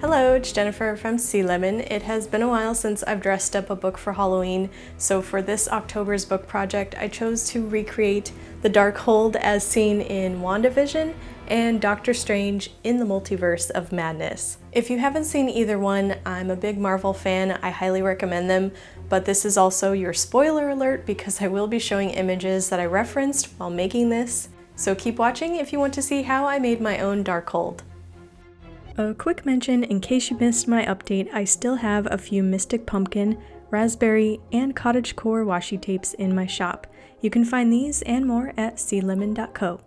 Hello, it's Jennifer from Sea Lemon. It has been a while since I've dressed up a book for Halloween, so for this October's book project, I chose to recreate the Darkhold as seen in WandaVision and Doctor Strange in the Multiverse of Madness. If you haven't seen either one, I'm a big Marvel fan. I highly recommend them, but this is also your spoiler alert because I will be showing images that I referenced while making this. So keep watching if you want to see how I made my own Darkhold. A quick mention, in case you missed my update, I still have a few Mystic Pumpkin, Raspberry, and Cottagecore washi tapes in my shop. You can find these and more at sealemon.co.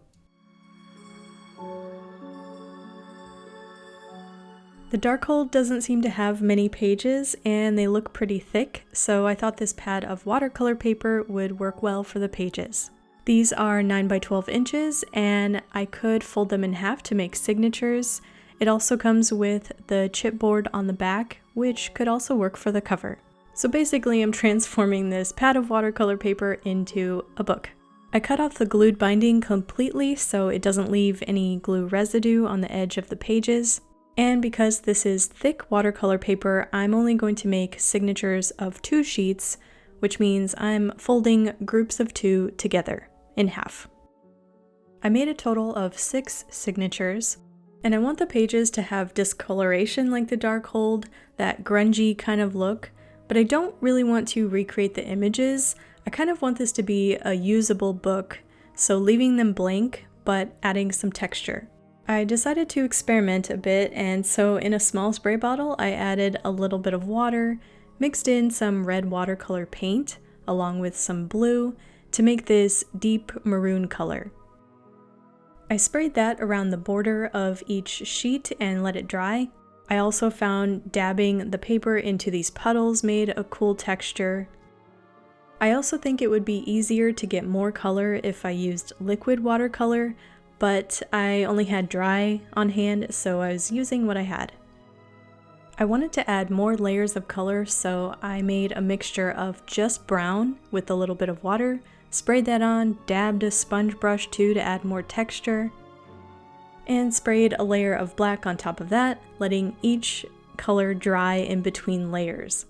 The Darkhold doesn't seem to have many pages and they look pretty thick, so I thought this pad of watercolor paper would work well for the pages. These are 9 by 12 inches and I could fold them in half to make signatures. It also comes with the chipboard on the back, which could also work for the cover. So basically I'm transforming this pad of watercolor paper into a book. I cut off the glued binding completely so it doesn't leave any glue residue on the edge of the pages. And because this is thick watercolor paper, I'm only going to make signatures of 2 sheets, which means I'm folding groups of 2 together in half. I made a total of 6 signatures. And I want the pages to have discoloration like the Darkhold, that grungy kind of look, but I don't really want to recreate the images. I kind of want this to be a usable book, so leaving them blank, but adding some texture. I decided to experiment a bit, and so in a small spray bottle, I added a little bit of water, mixed in some red watercolor paint, along with some blue, to make this deep maroon color. I sprayed that around the border of each sheet and let it dry. I also found dabbing the paper into these puddles made a cool texture. I also think it would be easier to get more color if I used liquid watercolor, but I only had dry on hand, so I was using what I had. I wanted to add more layers of color, so I made a mixture of just brown with a little bit of water, sprayed that on, dabbed a sponge brush too to add more texture, and sprayed a layer of black on top of that, letting each color dry in between layers.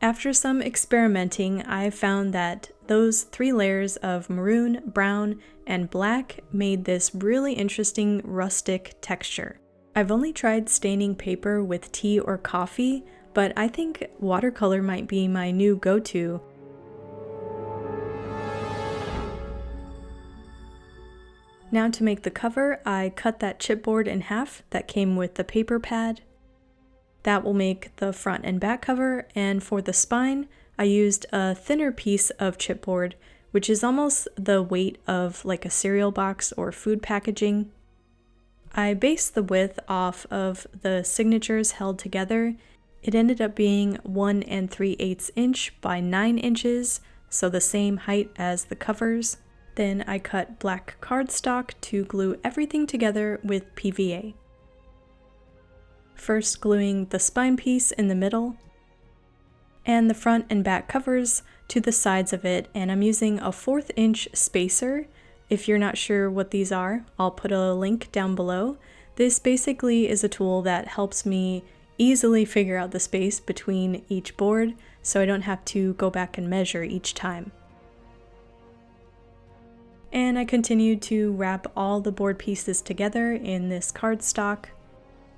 After some experimenting, I found that those 3 layers of maroon, brown, and black made this really interesting rustic texture. I've only tried staining paper with tea or coffee, but I think watercolor might be my new go-to. Now to make the cover, I cut that chipboard in half that came with the paper pad. That will make the front and back cover, and for the spine, I used a thinner piece of chipboard, which is almost the weight of like a cereal box or food packaging. I based the width off of the signatures held together. It ended up being 1 3/8 inch by 9 inches, so the same height as the covers. Then I cut black cardstock to glue everything together with PVA. First gluing the spine piece in the middle, and the front and back covers to the sides of it, and I'm using a 1/4 inch spacer. If you're not sure what these are, I'll put a link down below. This basically is a tool that helps me easily figure out the space between each board, so I don't have to go back and measure each time. And I continued to wrap all the board pieces together in this cardstock,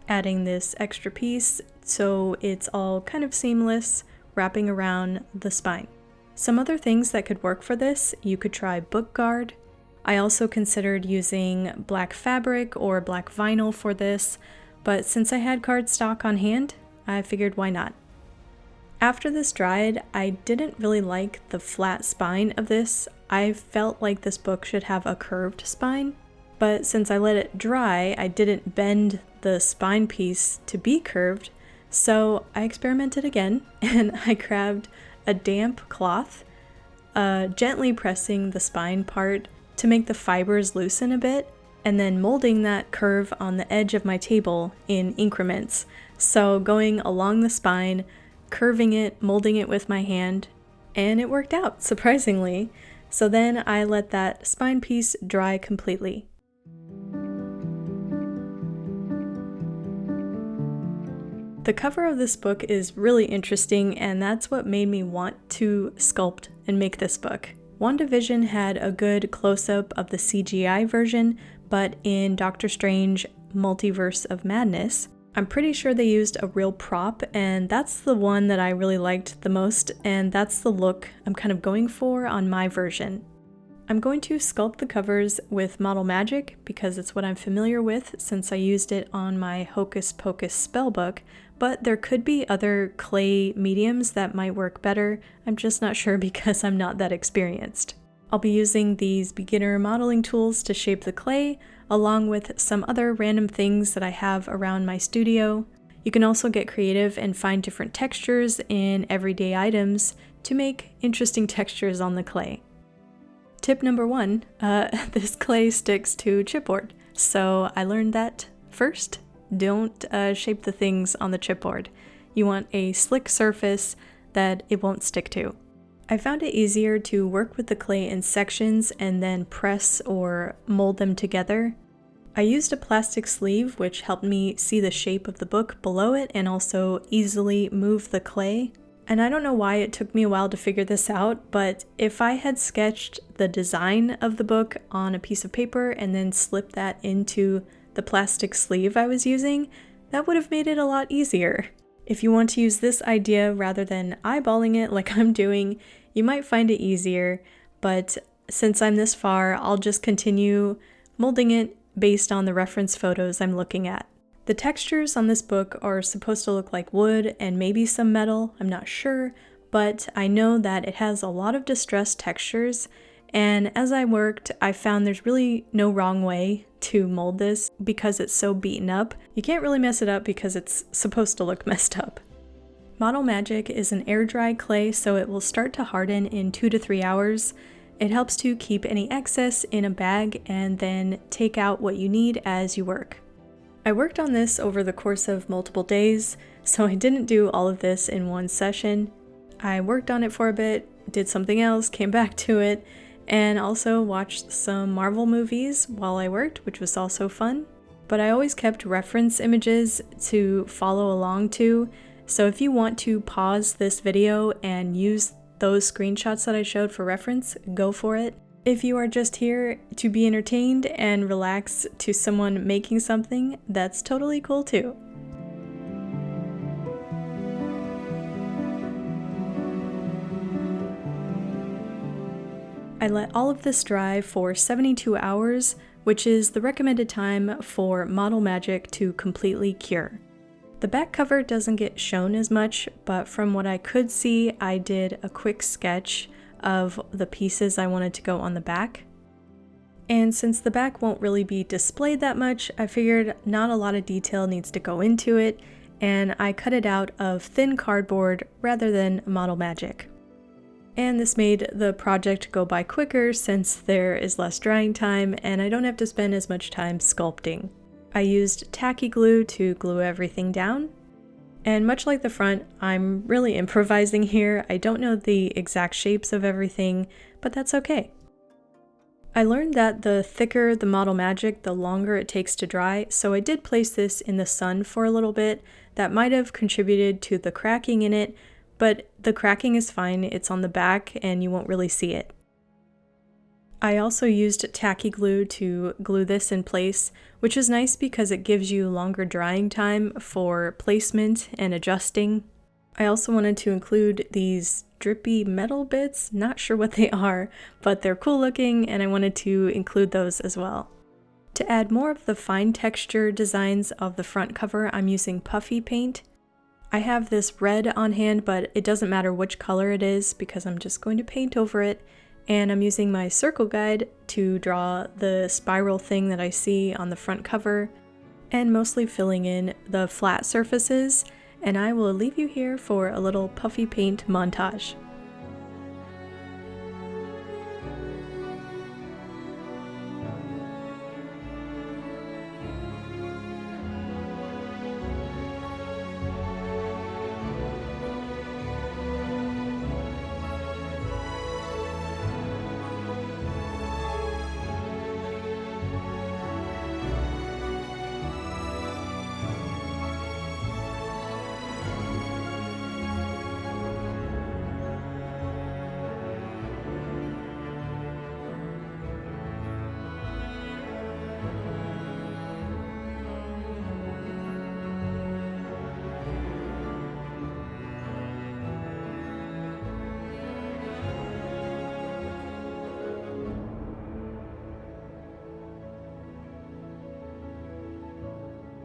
adding this extra piece so it's all kind of seamless, wrapping around the spine. Some other things that could work for this, you could try book guard. I also considered using black fabric or black vinyl for this, but since I had cardstock on hand, I figured why not. After this dried, I didn't really like the flat spine of this. I felt like this book should have a curved spine, but since I let it dry, I didn't bend the spine piece to be curved, so I experimented again and I grabbed a damp cloth, gently pressing the spine part to make the fibers loosen a bit, and then molding that curve on the edge of my table in increments. So going along the spine, curving it, molding it with my hand, and it worked out, surprisingly. So then I let that spine piece dry completely. The cover of this book is really interesting, and that's what made me want to sculpt and make this book. WandaVision had a good close-up of the CGI version, but in Doctor Strange Multiverse of Madness, I'm pretty sure they used a real prop, and that's the one that I really liked the most, and that's the look I'm kind of going for on my version. I'm going to sculpt the covers with Model Magic because it's what I'm familiar with since I used it on my Hocus Pocus spellbook, but there could be other clay mediums that might work better. I'm just not sure because I'm not that experienced. I'll be using these beginner modeling tools to shape the clay, along with some other random things that I have around my studio. You can also get creative and find different textures in everyday items to make interesting textures on the clay. Tip number 1, this clay sticks to chipboard. So I learned that first, don't shape the things on the chipboard. You want a slick surface that it won't stick to. I found it easier to work with the clay in sections and then press or mold them together. I used a plastic sleeve which helped me see the shape of the book below it and also easily move the clay. And I don't know why it took me a while to figure this out, but if I had sketched the design of the book on a piece of paper and then slipped that into the plastic sleeve I was using, that would have made it a lot easier. If you want to use this idea rather than eyeballing it like I'm doing, you might find it easier, but since I'm this far, I'll just continue molding it based on the reference photos I'm looking at. The textures on this book are supposed to look like wood and maybe some metal, I'm not sure, but I know that it has a lot of distressed textures, and as I worked, I found there's really no wrong way to mold this because it's so beaten up. You can't really mess it up because it's supposed to look messed up. Model Magic is an air dry clay, so it will start to harden in 2 to 3 hours. It helps to keep any excess in a bag and then take out what you need as you work. I worked on this over the course of multiple days, so I didn't do all of this in one session. I worked on it for a bit, did something else, came back to it, and also watched some Marvel movies while I worked, which was also fun. But I always kept reference images to follow along to, so if you want to pause this video and use those screenshots that I showed for reference, go for it. If you are just here to be entertained and relax to someone making something, that's totally cool too. I let all of this dry for 72 hours, which is the recommended time for Model Magic to completely cure. The back cover doesn't get shown as much, but from what I could see, I did a quick sketch of the pieces I wanted to go on the back. And since the back won't really be displayed that much, I figured not a lot of detail needs to go into it, and I cut it out of thin cardboard rather than Model Magic. And this made the project go by quicker since there is less drying time and I don't have to spend as much time sculpting. I used tacky glue to glue everything down. And much like the front, I'm really improvising here. I don't know the exact shapes of everything, but that's okay. I learned that the thicker the Model Magic, the longer it takes to dry, so I did place this in the sun for a little bit. That might have contributed to the cracking in it, but the cracking is fine. It's on the back and you won't really see it. I also used tacky glue to glue this in place, which is nice because it gives you longer drying time for placement and adjusting. I also wanted to include these drippy metal bits, not sure what they are, but they're cool looking and I wanted to include those as well. To add more of the fine texture designs of the front cover, I'm using puffy paint. I have this red on hand, but it doesn't matter which color it is because I'm just going to paint over it. And I'm using my circle guide to draw the spiral thing that I see on the front cover and mostly filling in the flat surfaces, and I will leave you here for a little puffy paint montage.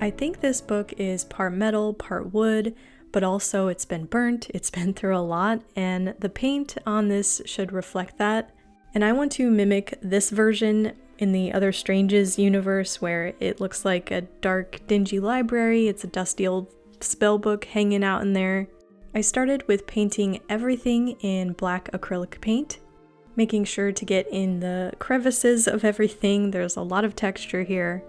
I think this book is part metal, part wood, but also it's been burnt, it's been through a lot, and the paint on this should reflect that. And I want to mimic this version in the Other Stranges universe where it looks like a dark, dingy library, it's a dusty old spell book hanging out in there. I started with painting everything in black acrylic paint, making sure to get in the crevices of everything. There's a lot of texture here.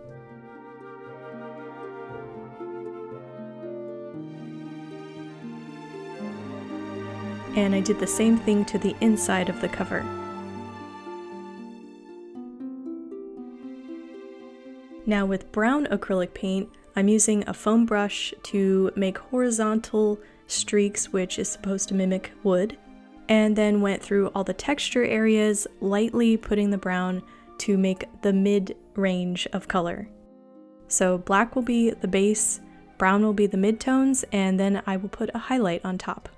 And I did the same thing to the inside of the cover. Now with brown acrylic paint, I'm using a foam brush to make horizontal streaks, which is supposed to mimic wood, and then went through all the texture areas, lightly putting the brown to make the mid-range of color. So black will be the base, brown will be the midtones, and then I will put a highlight on top.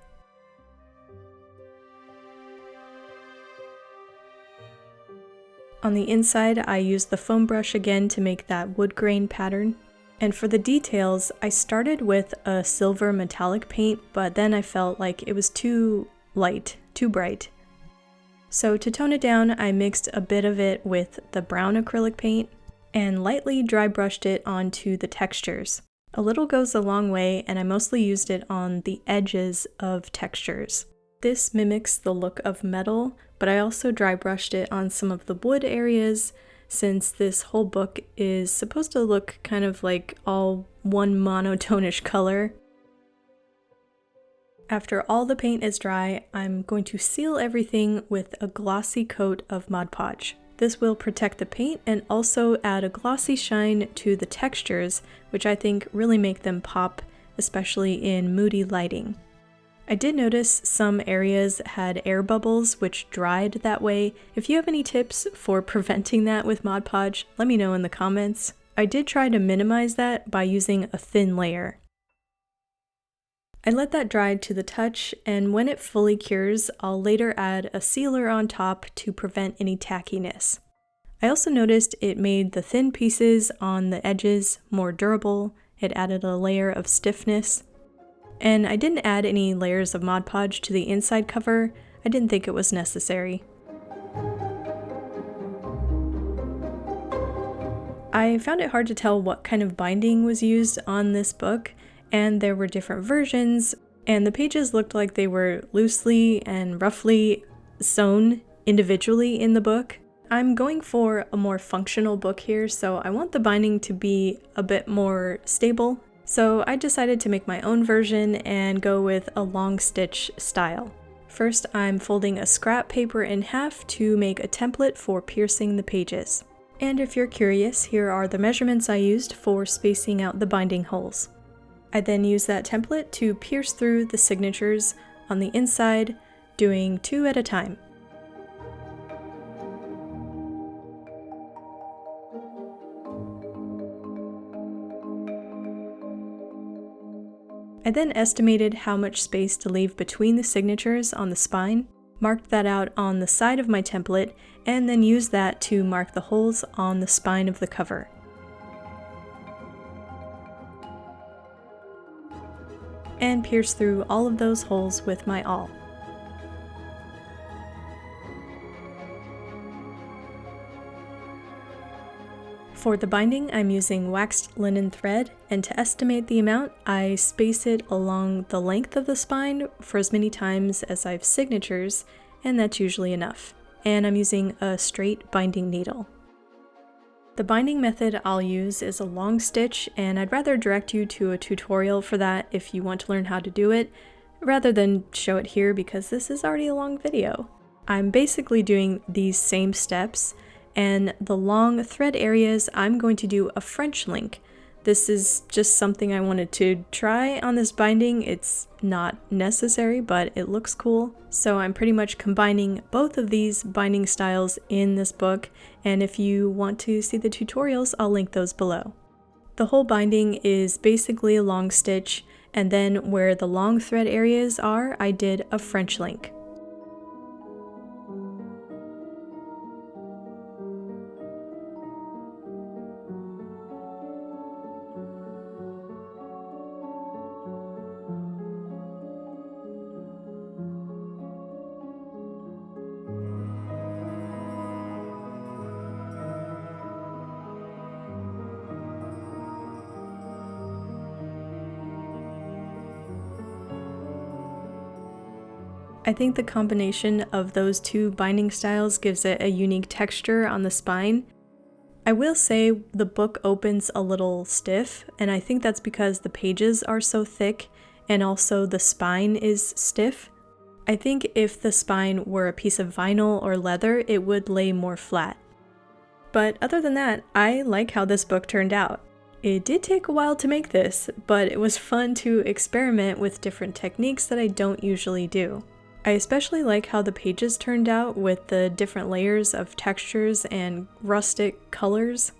On the inside, I used the foam brush again to make that wood grain pattern. And for the details, I started with a silver metallic paint, but then I felt like it was too light, too bright. So to tone it down, I mixed a bit of it with the brown acrylic paint and lightly dry brushed it onto the textures. A little goes a long way, and I mostly used it on the edges of textures. This mimics the look of metal, but I also dry brushed it on some of the wood areas, since this whole book is supposed to look kind of like all one monotonish color. After all the paint is dry, I'm going to seal everything with a glossy coat of Mod Podge. This will protect the paint and also add a glossy shine to the textures, which I think really make them pop, especially in moody lighting. I did notice some areas had air bubbles which dried that way. If you have any tips for preventing that with Mod Podge, let me know in the comments. I did try to minimize that by using a thin layer. I let that dry to the touch, and when it fully cures, I'll later add a sealer on top to prevent any tackiness. I also noticed it made the thin pieces on the edges more durable. It added a layer of stiffness. And I didn't add any layers of Mod Podge to the inside cover. I didn't think it was necessary. I found it hard to tell what kind of binding was used on this book, and there were different versions, and the pages looked like they were loosely and roughly sewn individually in the book. I'm going for a more functional book here, so I want the binding to be a bit more stable. So I decided to make my own version and go with a long stitch style. First, I'm folding a scrap paper in half to make a template for piercing the pages. And if you're curious, here are the measurements I used for spacing out the binding holes. I then used that template to pierce through the signatures on the inside, doing 2 at a time. I then estimated how much space to leave between the signatures on the spine, marked that out on the side of my template, and then used that to mark the holes on the spine of the cover. And pierce through all of those holes with my awl. For the binding, I'm using waxed linen thread, and to estimate the amount, I space it along the length of the spine for as many times as I have signatures, and that's usually enough. And I'm using a straight binding needle. The binding method I'll use is a long stitch, and I'd rather direct you to a tutorial for that if you want to learn how to do it, rather than show it here because this is already a long video. I'm basically doing these same steps, and the long thread areas I'm going to do a French link. This is just something I wanted to try on this binding. It's not necessary, but it looks cool. So I'm pretty much combining both of these binding styles in this book, and if you want to see the tutorials, I'll link those below. The whole binding is basically a long stitch, and then where the long thread areas are, I did a French link. I think the combination of those two binding styles gives it a unique texture on the spine. I will say the book opens a little stiff, and I think that's because the pages are so thick and also the spine is stiff. I think if the spine were a piece of vinyl or leather, it would lay more flat. But other than that, I like how this book turned out. It did take a while to make this, but it was fun to experiment with different techniques that I don't usually do. I especially like how the pages turned out with the different layers of textures and rustic colors.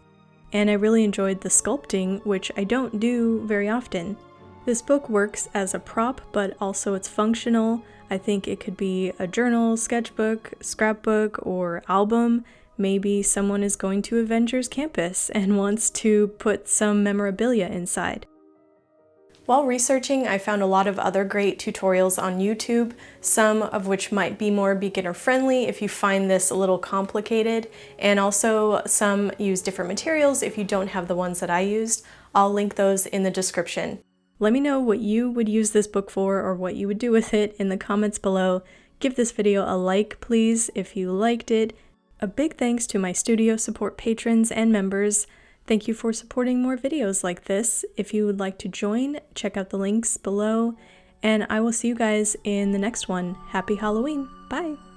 And I really enjoyed the sculpting, which I don't do very often. This book works as a prop, but also it's functional. I think it could be a journal, sketchbook, scrapbook, or album. Maybe someone is going to Avengers Campus and wants to put some memorabilia inside. While researching, I found a lot of other great tutorials on YouTube, some of which might be more beginner-friendly if you find this a little complicated, and also some use different materials if you don't have the ones that I used. I'll link those in the description. Let me know what you would use this book for or what you would do with it in the comments below. Give this video a like, please, if you liked it. A big thanks to my studio support patrons and members. Thank you for supporting more videos like this. If you would like to join, check out the links below, and I will see you guys in the next one. Happy Halloween! Bye!